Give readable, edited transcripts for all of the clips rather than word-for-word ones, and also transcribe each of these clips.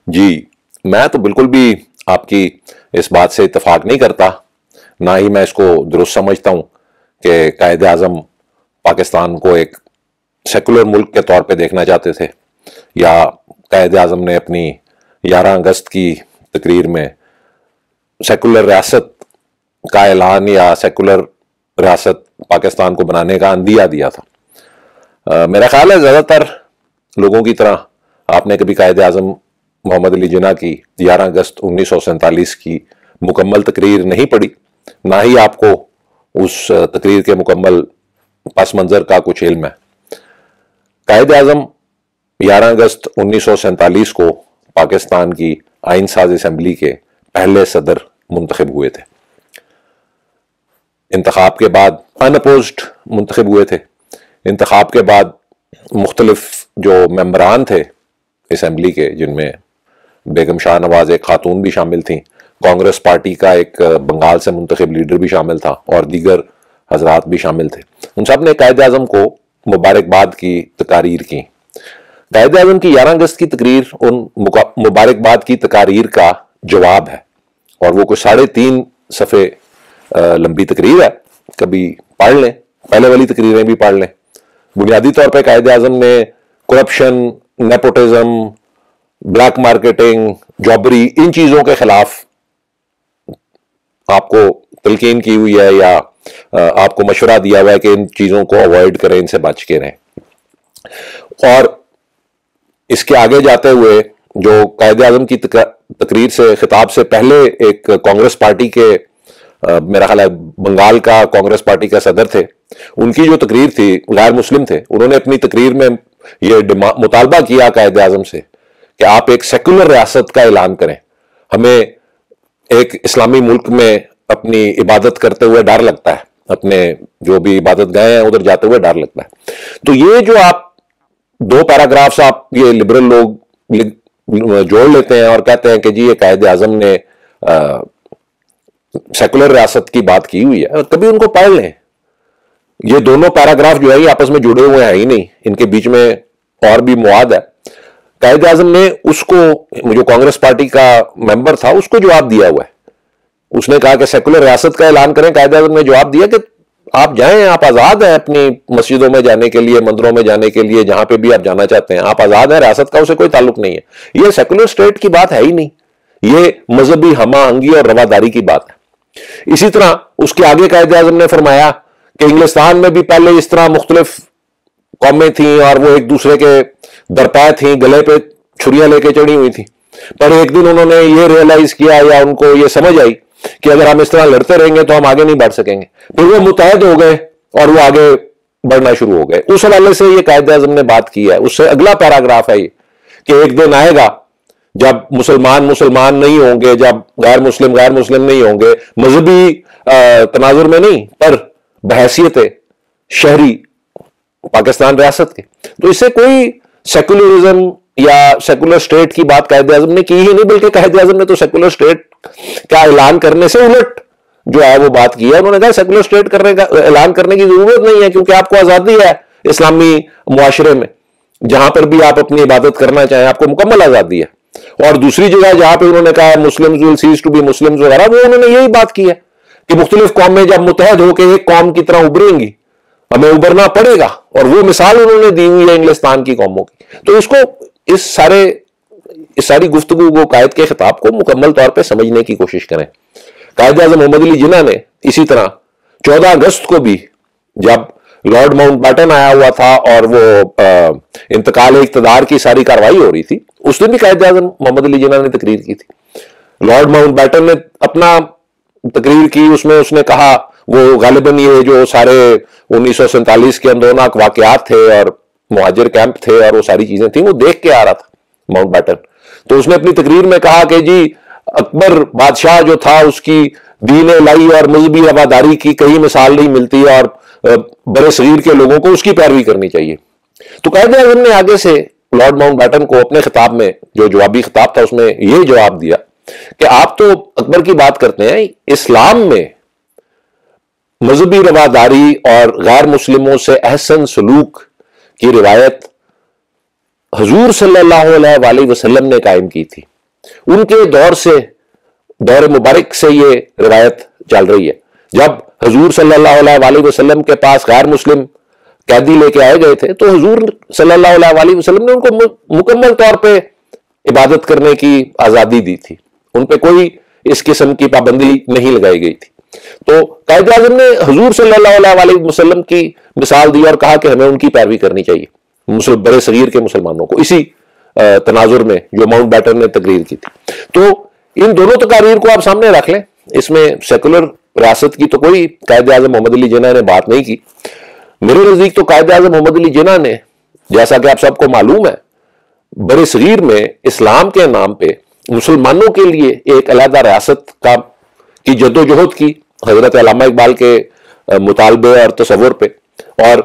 جی میں تو بالکل بھی آپ کی اس بات سے اتفاق نہیں کرتا، نہ ہی میں اس کو درست سمجھتا ہوں کہ قائد اعظم پاکستان کو ایک سیکولر ملک کے طور پہ دیکھنا چاہتے تھے، یا قائد اعظم نے اپنی 11 اگست کی تقریر میں سیکولر ریاست کا اعلان یا سیکولر ریاست پاکستان کو بنانے کا عندیہ دیا تھا۔ میرا خیال ہے زیادہ تر لوگوں کی طرح آپ نے کبھی قائد اعظم محمد علی جناح کی 11 اگست 1947 کی مکمل تقریر نہیں پڑھی، نہ ہی آپ کو اس تقریر کے مکمل پس منظر کا کچھ علم ہے۔ قائد اعظم 11 اگست 1947 کو پاکستان کی آئین ساز اسمبلی کے پہلے صدر منتخب ہوئے تھے۔ انتخاب کے بعد ان اپوزڈ منتخب ہوئے تھے۔ انتخاب کے بعد مختلف جو ممبران تھے اسمبلی کے، جن میں بیگم شاہ نواز ایک خاتون بھی شامل تھیں، کانگریس پارٹی کا ایک بنگال سے منتخب لیڈر بھی شامل تھا، اور دیگر حضرات بھی شامل تھے، ان سب نے قائد اعظم کو مبارکباد کی تقاریر کی۔ قائد اعظم کی 11 اگست کی تقریر ان مبارکباد کی تقاریر کا جواب ہے، اور وہ کوئی 3.5 صفحے لمبی تقریر ہے۔ کبھی پڑھ لیں، پہلے والی تقریریں بھی پڑھ لیں۔ بنیادی طور پہ قائد اعظم نے کرپشن، نیپوٹزم، بلیک مارکیٹنگ، جابری، ان چیزوں کے خلاف آپ کو تلقین کی ہوئی ہے، یا آپ کو مشورہ دیا ہوا ہے کہ ان چیزوں کو اوائڈ کریں، ان سے بچ کے رہیں۔ اور اس کے آگے جاتے ہوئے جو قائد اعظم کی تقریر سے خطاب سے پہلے ایک کانگریس پارٹی کے، میرا خیال ہے بنگال کا کانگریس پارٹی کا صدر تھے، ان کی جو تقریر تھی، غیر مسلم تھے، انہوں نے اپنی تقریر میں یہ مطالبہ کیا قائد اعظم سے کہ آپ ایک سیکولر ریاست کا اعلان کریں، ہمیں ایک اسلامی ملک میں اپنی عبادت کرتے ہوئے ڈر لگتا ہے، اپنے جو بھی عبادت گاہیں ہیں ادھر جاتے ہوئے ڈر لگتا ہے۔ تو یہ جو آپ 2 پیراگرافز آپ یہ لبرل لوگ جوڑ لیتے ہیں اور کہتے ہیں کہ جی یہ قائد اعظم نے سیکولر ریاست کی بات کی ہوئی ہے، کبھی ان کو پڑھ لیں۔ یہ دونوں پیراگراف جو ہے یہ آپس میں جڑے ہوئے ہیں ہی نہیں، ان کے بیچ میں اور بھی مواد ہے۔ قائد اعظم نے اس کو، جو کانگریس پارٹی کا ممبر تھا، اس کو جواب دیا ہوا ہے۔ اس نے کہا کہ سیکولر ریاست کا اعلان کریں۔ قائد اعظم نے جواب دیا کہ آپ جائیں، آپ آزاد ہیں اپنی مسجدوں میں جانے کے لیے، مندروں میں جانے کے لیے، جہاں پہ بھی آپ جانا چاہتے ہیں، آپ آزاد ہیں، ریاست کا اسے کوئی تعلق نہیں ہے۔ یہ سیکولر اسٹیٹ کی بات ہے ہی نہیں، یہ مذہبی ہم آہنگی اور رواداری کی بات ہے۔ اسی طرح اس کے آگے قائد اعظم نے فرمایا کہ انگلستان میں بھی پہلے اس طرح مختلف قومیں تھیں اور وہ ایک دوسرے کے درپے تھیں، گلے پہ چھریاں لے کے چڑھی ہوئی تھیں، پر ایک دن انہوں نے یہ ریئلائز کیا، یا ان کو یہ سمجھ آئی کہ اگر ہم اس طرح لڑتے رہیں گے تو ہم آگے نہیں بڑھ سکیں گے، پھر وہ متحد ہو گئے اور وہ آگے بڑھنا شروع ہو گئے۔ اس حوالے سے یہ قائد اعظم نے بات کی ہے۔ اس سے اگلا پیراگراف ہے یہ کہ ایک دن آئے گا جب مسلمان نہیں ہوں گے، جب غیر مسلم نہیں ہوں گے، مذہبی تناظر میں نہیں، پر بحیثیت شہری پاکستان ریاست کے۔ تو اس سے کوئی سیکولرزم یا سیکولر اسٹیٹ کی بات قائد اعظم نے کی ہی نہیں، بلکہ قائد اعظم نے تو سیکولر اسٹیٹ کا اعلان کرنے سے الٹ جو ہے وہ بات کی ہے۔ انہوں نے کہا سیکولر اسٹیٹ کا اعلان کرنے کی ضرورت نہیں ہے، کیونکہ آپ کو آزادی ہے اسلامی معاشرے میں، جہاں پر بھی آپ اپنی عبادت کرنا چاہیں آپ کو مکمل آزادی ہے۔ اور دوسری جگہ جہاں پہ انہوں نے کہا Muslims will cease to be Muslims وغیرہ، وہ انہوں نے یہی بات کی ہے کہ مختلف قومیں جب متحد ہو کے ایک قوم کی طرح ابھریں گی، ہمیں ابھرنا پڑے گا، اور وہ مثال انہوں نے دی ہوئی ہے انگلستان کی قوموں کی۔ تو اس کو اس ساری گفتگو کو، قائد کے خطاب کو مکمل طور پہ سمجھنے کی کوشش کریں۔ قائد اعظم محمد علی جناح نے اسی طرح 14 اگست کو بھی، جب لارڈ ماؤنٹ بیٹن آیا ہوا تھا اور وہ انتقال اقتدار کی ساری کاروائی ہو رہی تھی، اس دن بھی قائد اعظم محمد علی جناح نے تقریر کی تھی۔ لارڈ ماؤنٹ بیٹن نے اپنا تقریر کی، اس میں اس نے کہا، وہ غالباً یہ جو سارے 1947 کے اندوناک واقعات تھے اور مہاجر کیمپ تھے اور وہ ساری چیزیں تھیں، وہ دیکھ کے آ رہا تھا ماؤنٹ بیٹن۔ تو اس نے اپنی تقریر میں کہا کہ جی اکبر بادشاہ جو تھا، اس کی دین الہی اور مذہبی رواداری کی کہیں مثال نہیں ملتی، اور برے صغیر کے لوگوں کو اس کی پیروی کرنی چاہیے۔ تو قائد اعظم نے آگے سے لارڈ ماؤنٹ بیٹن کو اپنے خطاب میں، جو جوابی خطاب تھا، اس میں یہ جواب دیا کہ آپ تو اکبر کی بات کرتے ہیں، اسلام میں مذہبی رواداری اور غیر مسلموں سے احسن سلوک کی روایت حضور صلی اللہ علیہ وآلہ وسلم نے قائم کی تھی۔ ان کے دور سے، دور مبارک سے یہ روایت چل رہی ہے. جب حضور صلی اللہ علیہ وسلم کے پاس غیر مسلم قیدی لے کے آئے گئے تھے تو حضور صلی اللہ علیہ وسلم نے ان کو مکمل طور پہ عبادت کرنے کی آزادی دی تھی. ان پہ کوئی اس قسم کی پابندی نہیں لگائی گئی تھی. تو قائد اعظم نے حضور صلی اللہ علیہ وسلم کی مثال دی اور کہا کہ ہمیں ان کی پیروی کرنی چاہیے برے صغیر کے مسلمانوں کو. اسی تناظر میں جو ماؤنٹ بیٹن نے تقریر کی تھی. تو ان دونوں تقاریر کو آپ سامنے رکھ لیں. اس میں سیکولر ریاست کی تو کوئی قائد اعظم محمد علی جناح نے بات نہیں کی. میرے نزدیک تو قائد اعظم محمد علی جناح نے، جیسا کہ آپ سب کو معلوم ہے، برے صغیر میں اسلام کے نام پہ مسلمانوں کے لیے ایک علیحدہ ریاست کی جدوجہد کی، حضرت علامہ اقبال کے مطالبے اور تصور پہ، اور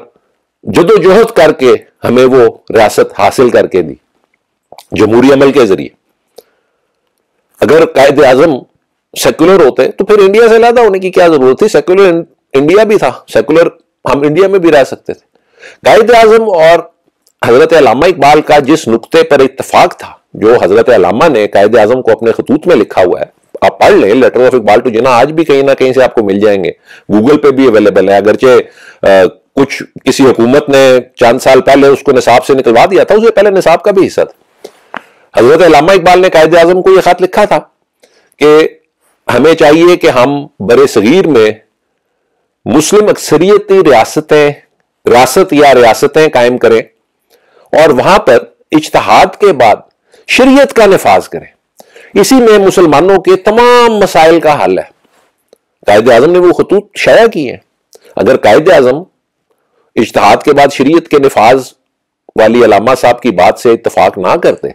جدوجہد کر کے ہمیں وہ ریاست حاصل کر کے دی جمہوری عمل کے ذریعے. اگر قائد اعظم سیکولر ہوتے تو پھر انڈیا سے علیحدہ ہونے کی کیا ضرورت تھی؟ سیکولر انڈیا بھی تھا، سیکولر ہم انڈیا میں بھی رہ سکتے تھے. قائد اعظم اور حضرت علامہ اقبال کا جس نقطے پر اتفاق تھا، جو حضرت علامہ نے قائد اعظم کو اپنے خطوط میں لکھا ہوا ہے، آپ پڑھ لیں، لیٹر آف اقبال ٹو جناح، آج بھی کہیں نہ کہیں سے آپ کو مل جائیں گے، گوگل پہ بھی اویلیبل ہے. اگرچہ کچھ کسی حکومت نے چند سال پہلے اس کو نصاب سے نکلوا دیا تھا، اسے پہلے نصاب کا بھی حصہ تھا. حضرت علامہ اقبال نے قائد اعظم کو یہ خط لکھا تھا کہ ہمیں چاہیے کہ ہم برے صغیر میں مسلم اکثریتی ریاست یا ریاستیں قائم کریں اور وہاں پر اجتہاد کے بعد شریعت کا نفاذ کریں. اسی میں مسلمانوں کے تمام مسائل کا حل ہے. قائد اعظم نے وہ خطوط شائع کیے ہیں. اگر قائد اعظم اجتہاد کے بعد شریعت کے نفاذ والی علامہ صاحب کی بات سے اتفاق نہ کرتے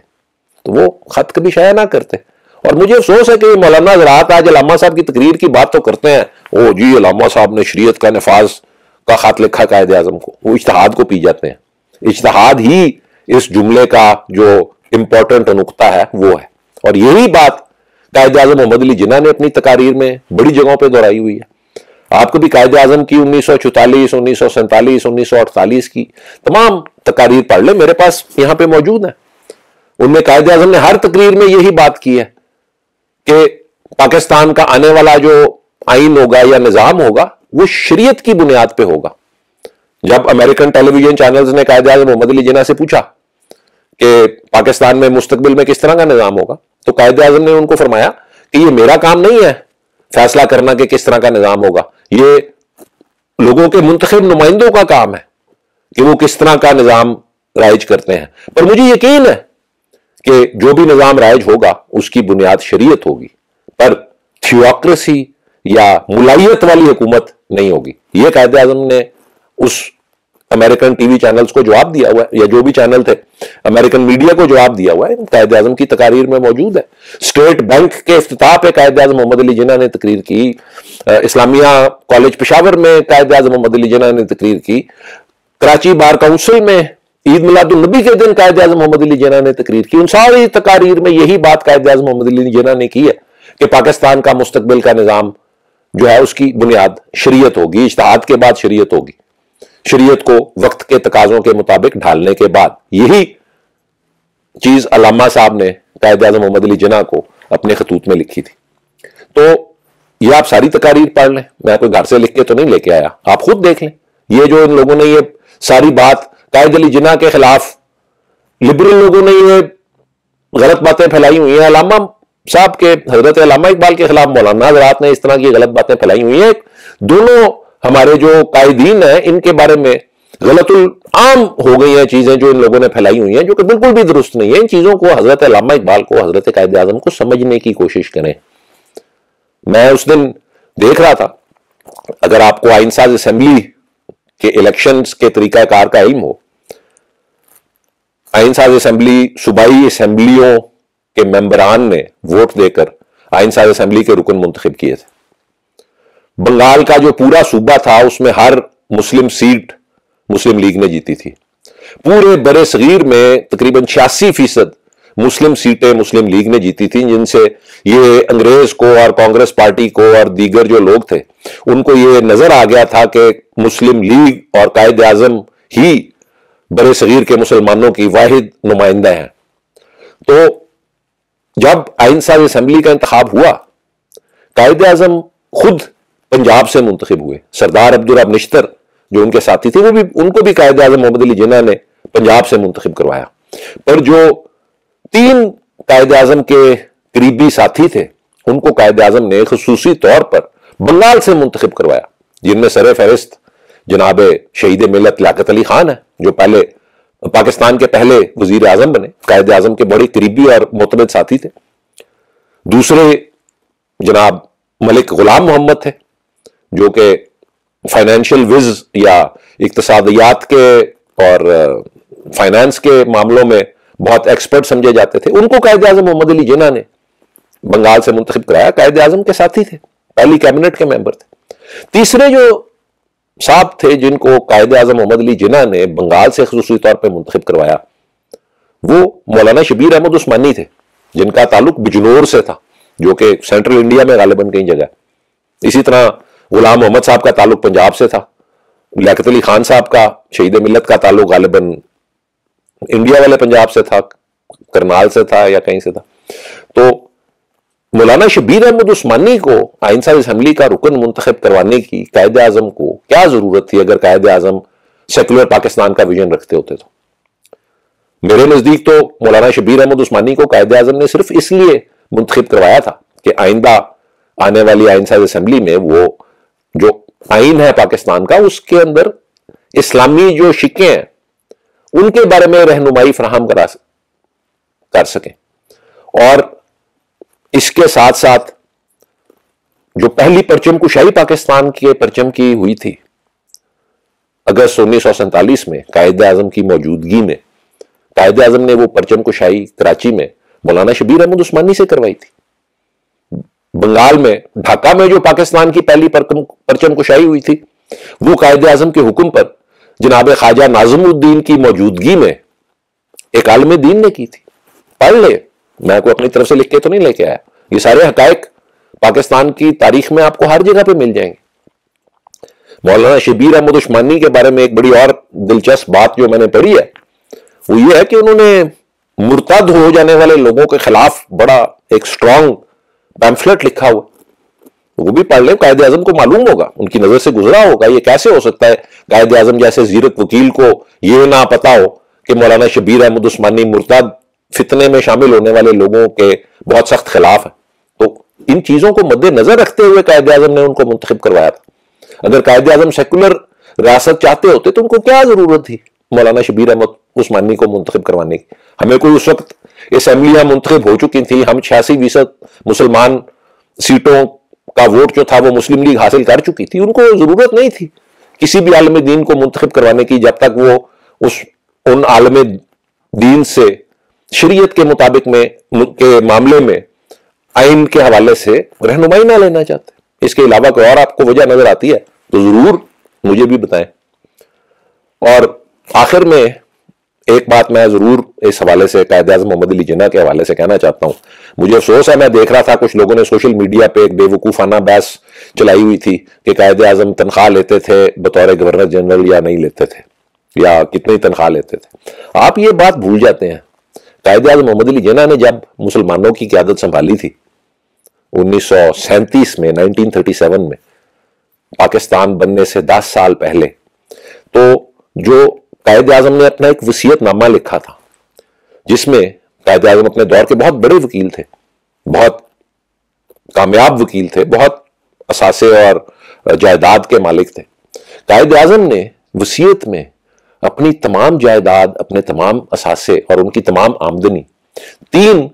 تو وہ خط کبھی شائع نہ کرتے. اور مجھے افسوس ہے کہ مولانا حضرات آج علامہ صاحب کی تقریر کی بات تو کرتے ہیں، او جی علامہ صاحب نے شریعت کا نفاذ کا خط لکھا قائد اعظم کو، وہ اجتہاد کو پی جاتے ہیں. اجتہاد ہی اس جملے کا جو امپورٹنٹ نقطہ ہے وہ ہے. اور یہی بات قائد اعظم محمد علی جناح نے اپنی تقاریر میں بڑی جگہوں پہ دہرائی ہوئی ہے. آپ کو بھی قائد اعظم کی 1944، 1947، 1948 کی تمام تقاریر پڑھ لیں، میرے پاس یہاں پہ موجود ہیں. ان میں قائد اعظم نے ہر تقریر میں یہی بات کی ہے کہ پاکستان کا آنے والا جو آئین ہوگا یا نظام ہوگا وہ شریعت کی بنیاد پہ ہوگا. جب امریکن ٹیلی ویژن چینلز نے قائد اعظم محمد علی جناح سے پوچھا کہ پاکستان میں مستقبل میں کس طرح کا نظام ہوگا تو قائد اعظم نے ان کو فرمایا کہ یہ میرا کام نہیں ہے فیصلہ کرنا کہ کس طرح کا نظام ہوگا، یہ لوگوں کے منتخب نمائندوں کا کام ہے کہ وہ کس طرح کا نظام رائج کرتے ہیں. پر مجھے یقین ہے کہ جو بھی نظام رائج ہوگا اس کی بنیاد شریعت ہوگی، پر تھیوکریسی یا ملائیت والی حکومت نہیں ہوگی. یہ قائد اعظم نے اس امریکن ٹی وی چینلز کو جواب دیا ہوا ہے، یا جو بھی چینل تھے امریکن میڈیا کو جواب دیا ہوا ہے، قائد اعظم کی تقاریر میں موجود ہے. اسٹیٹ بینک کے افتتاح پہ قائد اعظم محمد علی جناح نے تقریر کی، اسلامیہ کالج پشاور میں قائد اعظم محمد علی جناح نے تقریر کی، کراچی بار کونسل میں عید میلاد النبی کے دن قائد اعظم محمد علی جناح نے تقریر کی. ان ساری تقاریر میں یہی بات قائد اعظم محمد علی جناح نے کی ہے کہ پاکستان کا مستقبل کا نظام جو ہے اس کی بنیاد شریعت ہوگی، اجتہاد کے بعد شریعت ہوگی، شریعت کو وقت کے تقاضوں کے مطابق ڈھالنے کے بعد. یہی چیز علامہ صاحب نے قائد اعظم محمد علی جناح کو اپنے خطوط میں لکھی تھی. تو یہ آپ ساری تقاریر پڑھ لیں، میں کوئی گھر سے لکھ کے تو نہیں لے کے آیا، آپ خود دیکھ لیں. یہ جو ان لوگوں نے یہ ساری بات قائد علی جناح کے خلاف، لبرل لوگوں نے یہ غلط باتیں پھیلائی ہوئی ہیں، علامہ صاحب کے، حضرت علامہ اقبال کے خلاف مولانا حضرات نے اس طرح کی غلط باتیں پھیلائی ہوئی ہیں. دونوں ہمارے جو قائدین ہیں ان کے بارے میں غلط العام ہو گئی ہیں چیزیں جو ان لوگوں نے پھیلائی ہوئی ہیں، جو کہ بالکل بھی درست نہیں ہے. ان چیزوں کو حضرت علامہ اقبال کو، حضرت قائد اعظم کو سمجھنے کی کوشش کریں. میں اس دن دیکھ رہا تھا، اگر آپ کو آئین ساز اسمبلی کے الیکشنز کے طریقہ کار کا علم ہو، آئین ساز اسمبلی صوبائی اسمبلیوں کے ممبران نے ووٹ دے کر آئین ساز اسمبلی کے رکن منتخب کیے تھے. بنگال کا جو پورا صوبہ تھا اس میں ہر مسلم سیٹ مسلم لیگ نے جیتی تھی. پورے برے صغیر میں تقریباً 86% مسلم سیٹیں مسلم لیگ نے جیتی تھیں، جن سے یہ انگریز کو اور کانگریس پارٹی کو اور دیگر جو لوگ تھے ان کو یہ نظر آ گیا تھا کہ مسلم لیگ اور قائد اعظم ہی برے صغیر کے مسلمانوں کی واحد نمائندہ ہیں. تو جب آئین ساز اسمبلی کا انتخاب ہوا، قائد اعظم خود پنجاب سے منتخب ہوئے. سردار عبدالرب نشتر جو ان کے ساتھی تھے، ان کو بھی قائد اعظم محمد علی جناح نے پنجاب سے منتخب کروایا. پر جو 3 قائد اعظم کے قریبی ساتھی تھے، ان کو قائد اعظم نے خصوصی طور پر بنگال سے منتخب کروایا، جن میں سر فہرست جناب شہید ملت لیاقت علی خان ہے، جو پاکستان کے پہلے وزیر اعظم بنے، قائد اعظم کے بڑے قریبی اور معتمد ساتھی تھے. دوسرے جناب ملک غلام محمد تھے، جو کہ فائنینشل وز یا اقتصادیات کے اور فائنانس کے معاملوں میں بہت ایکسپرٹ سمجھے جاتے تھے. ان کو قائد اعظم محمد علی جناح نے بنگال سے منتخب کرایا، قائد اعظم کے ساتھی تھے، پہلی کیبنٹ کے ممبر تھے. تیسرے جو صاحب تھے جن کو قائد اعظم محمد علی جناح نے بنگال سے خصوصی طور پہ منتخب کروایا، وہ مولانا شبیر احمد عثمانی تھے، جن کا تعلق بجنور سے تھا، جو کہ سینٹرل انڈیا میں غالباً کئی جگہ. اسی طرح غلام محمد صاحب کا تعلق پنجاب سے تھا. لیاقت علی خان صاحب کا، شہید ملت کا تعلق غالباً انڈیا والے پنجاب سے تھا، کرنال سے تھا یا کہیں سے تھا. تو مولانا شبیر احمد عثمانی کو آئین ساز اسمبلی کا رکن منتخب کروانے کی قائد اعظم کو کیا ضرورت تھی، اگر قائد اعظم سیکولر پاکستان کا ویژن رکھتے ہوتے؟ تو میرے نزدیک تو مولانا شبیر احمد عثمانی کو قائد اعظم نے صرف اس لیے منتخب کروایا تھا کہ آئندہ آنے والی آئین ساز اسمبلی میں وہ جو آئین ہے پاکستان کا، اس کے اندر اسلامی جو شقیں ہیں ان کے بارے میں رہنمائی فراہم کر سکیں. اور اس کے ساتھ ساتھ جو پہلی پرچم کشائی پاکستان کے پرچم کی ہوئی تھی اگست 1947 میں قائد اعظم کی موجودگی میں، قائد اعظم نے وہ پرچم کشائی کراچی میں مولانا شبیر احمد عثمانی سے کروائی تھی. بنگال میں ڈھاکہ میں جو پاکستان کی پہلی پرچم کشائی ہوئی تھی، وہ قائد اعظم کے حکم پر جناب خواجہ ناظم الدین کی موجودگی میں ایک عالم دین نے کی تھی. پڑھ لے، میں کوئی اپنی طرف سے لکھ کے تو نہیں لے کے آیا. یہ سارے حقائق پاکستان کی تاریخ میں آپ کو ہر جگہ پہ مل جائیں گے. مولانا شبیر احمد عثمانی کے بارے میں ایک بڑی اور دلچسپ بات جو میں نے پڑھی ہے، وہ یہ ہے کہ انہوں نے مرتد ہو جانے والے لوگوں کے خلاف بڑا ایک سٹرونگ پیمفلٹ لکھا ہوا. وہ بھی پڑھ لیں، قائد اعظم کو معلوم ہوگا، ان کی نظر سے گزرا ہوگا. یہ کیسے ہو سکتا ہے قائد اعظم جیسے زیرک وکیل کو یہ نہ پتا ہو کہ مولانا شبیر احمد عثمانی مرتد فتنے میں شامل ہونے والے لوگوں کے بہت سخت خلاف ہے. تو ان چیزوں کو مد نظر رکھتے ہوئے قائد اعظم نے ان کو منتخب کروایا تھا. اگر قائد اعظم سیکولر ریاست چاہتے ہوتے تو ان کو کیا ضرورت تھی مولانا شبیر احمد عثمانی کو منتخب کروانے کی؟ ہمیں کوئی اس وقت اسمبلیاں منتخب ہو چکی تھیں، ہم 86% مسلمان سیٹوں کا ووٹ جو تھا وہ مسلم لیگ حاصل کر چکی تھی. ان کو ضرورت نہیں تھی کسی بھی عالم دین کو منتخب کروانے کی، جب تک وہ ان عالم دین سے شریعت کے مطابق کے معاملے میں آئین کے حوالے سے رہنمائی نہ لینا چاہتے. اس کے علاوہ کوئی اور آپ کو وجہ نظر آتی ہے تو ضرور مجھے بھی بتائیں. اور آخر میں ایک بات میں ضرور اس حوالے سے قائد اعظم محمد علی جناح کے حوالے سے کہنا چاہتا ہوں. مجھے افسوس ہے، میں دیکھ رہا تھا کچھ لوگوں نے سوشل میڈیا پہ ایک بے وقوفانہ بحث چلائی ہوئی تھی کہ قائد اعظم تنخواہ لیتے تھے بطور گورنر جنرل یا نہیں لیتے تھے، یا کتنی تنخواہ لیتے تھے. آپ یہ بات بھول جاتے ہیں، قائد اعظم محمد علی جناح نے جب مسلمانوں کی قیادت سنبھالی تھی 1937 میں، 1937 میں، پاکستان بننے سے 10 سال پہلے، تو جو قائد اعظم نے اپنا ایک وصیت نامہ لکھا تھا، جس میں قائد اعظم اپنے دور کے بہت بڑے وکیل تھے، بہت کامیاب وکیل تھے، بہت اثاثے اور جائیداد کے مالک تھے. قائد اعظم نے وصیت میں اپنی تمام جائیداد، اپنے تمام اثاثے اور ان کی تمام آمدنی 3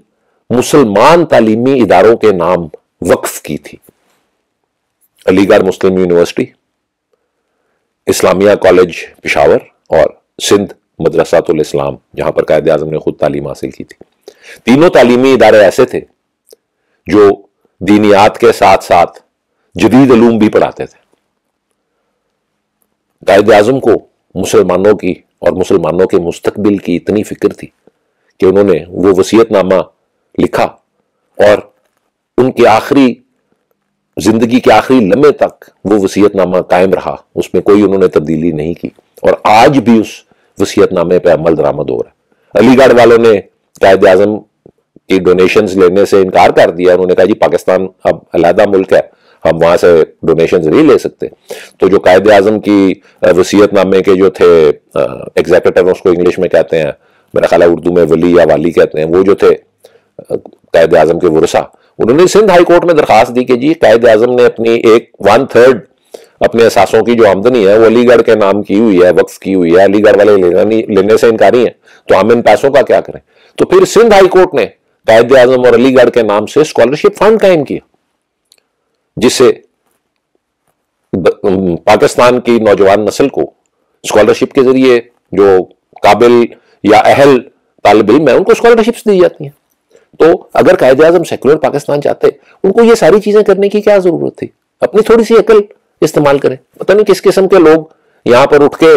مسلمان تعلیمی اداروں کے نام وقف کی تھی: علی گڑھ مسلم یونیورسٹی، اسلامیہ کالج پشاور اور سندھ مدرسۃ الاسلام، جہاں پر قائد اعظم نے خود تعلیم حاصل کی تھی. تینوں تعلیمی ادارے ایسے تھے جو دینیات کے ساتھ ساتھ جدید علوم بھی پڑھاتے تھے. قائد اعظم کو مسلمانوں کی اور مسلمانوں کے مستقبل کی اتنی فکر تھی کہ انہوں نے وہ وصیت نامہ لکھا، اور ان کے زندگی کے آخری لمحے تک وہ وصیت نامہ قائم رہا، اس میں کوئی انہوں نے تبدیلی نہیں کی، اور آج بھی اس وصیت نامے پہ عمل درآمد ہو رہا ہے. علی گڑھ والوں نے قائد اعظم کی ڈونیشنز لینے سے انکار کر دیا. انہوں نے کہا جی پاکستان اب علیحدہ ملک ہے, ہم وہاں سے ڈونیشنز نہیں لے سکتے. تو جو قائد اعظم کی وصیت نامے کے جو تھے ایگزیکٹو, اس کو انگلش میں کہتے ہیں, میرا خیال ہے اردو میں ولی یا والی کہتے ہیں, وہ جو تھے قائد اعظم کے ورثہ, انہوں نے سندھ ہائی کورٹ میں درخواست دی کہ جی قائد اعظم نے اپنی 1/3 اپنے اثاثوں کی جو آمدنی ہے وہ علی گڑھ کے نام کی ہوئی ہے, وقف کی ہوئی ہے, علی گڑھ والے لینے سے انکاری ہیں, تو ہم ان پیسوں کا کیا کریں. تو پھر سندھ ہائی کورٹ نے قائد اعظم اور علی گڑھ کے نام سے اسکالرشپ فنڈ قائم کیا, جس سے پاکستان کی نوجوان نسل کو اسکالرشپ کے ذریعے جو قابل یا اہل طالب علم ہیں ان کو اسکالرشپس دی جاتی ہیں. تو اگر قائد اعظم سیکولر پاکستان چاہتے, ان کو یہ ساری چیزیں کرنے کی کیا ضرورت تھی؟ اپنی تھوڑی سی عقل استعمال کریں. پتہ نہیں کس قسم کے لوگ یہاں پر اٹھ کے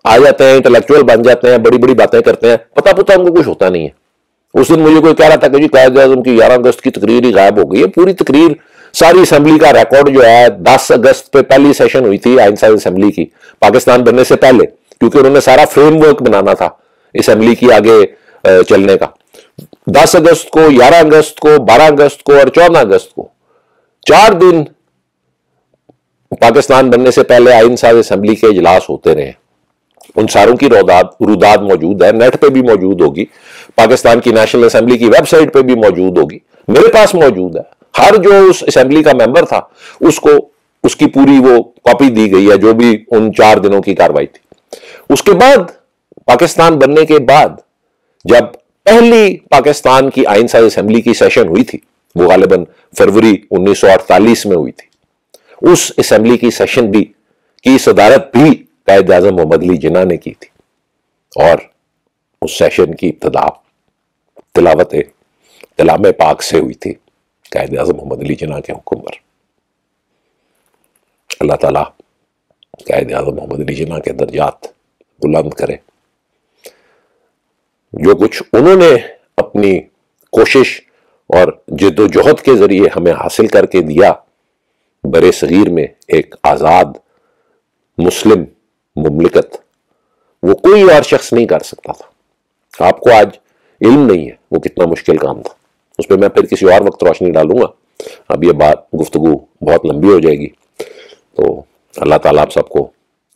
آ جاتے ہیں, انٹلیکچوئل بن جاتے ہیں, بڑی بڑی باتیں کرتے ہیں, پتہ ان کو کچھ ہوتا نہیں ہے. اس دن مجھے کوئی کہہ رہا تھا کہ جی قائد اعظم کی 11 اگست کی تقریر ہی غائب ہو گئی ہے. پوری تقریر, ساری اسمبلی کا ریکارڈ جو ہے 10 اگست پہ پہلی سیشن ہوئی تھی آئین ساز اسمبلی کی, پاکستان بننے سے پہلے, کیونکہ انہوں نے سارا فریم ورک بنانا تھا اسمبلی کی آگے چلنے کا. 10 اگست کو, 11 اگست کو, 12 اگست کو اور 14 اگست کو 4 دن پاکستان بننے سے پہلے آئین ساز اسمبلی کے اجلاس ہوتے رہے. ان ساروں کی روداد موجود ہے, نیٹ پہ بھی موجود ہوگی, پاکستان کی نیشنل اسمبلی کی ویب سائٹ پہ بھی موجود ہوگی, میرے پاس موجود ہے. ہر جو اس اسمبلی کا ممبر تھا اس کو اس کی پوری وہ کاپی دی گئی ہے جو بھی ان 4 دنوں کی کاروائی تھی. اس کے بعد پاکستان بننے کے بعد جب پہلی پاکستان کی آئین ساز اسمبلی کی سیشن ہوئی تھی, وہ غالباً فروری 1948 میں ہوئی تھی, اس اسمبلی کی سیشن بھی کی صدارت بھی قائد اعظم محمد علی جناح نے کی تھی, اور اس سیشن کی ابتدا تلاوت کلام پاک سے ہوئی تھی قائد اعظم محمد علی جناح کے حکم پر. اللہ تعالیٰ قائد اعظم محمد علی جناح کے درجات بلند کرے. جو کچھ انہوں نے اپنی کوشش اور جد و جہد کے ذریعے ہمیں حاصل کر کے دیا, برے صغیر میں ایک آزاد مسلم مملکت, وہ کوئی اور شخص نہیں کر سکتا تھا. آپ کو آج علم نہیں ہے وہ کتنا مشکل کام تھا. اس پہ میں پھر کسی اور وقت روشنی ڈالوں گا, اب یہ گفتگو بہت لمبی ہو جائے گی. تو اللہ تعالیٰ آپ سب کو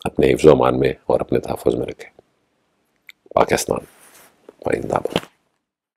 اپنے حفظ و امان میں اور اپنے تحفظ میں رکھے. پاکستان زندہ باد.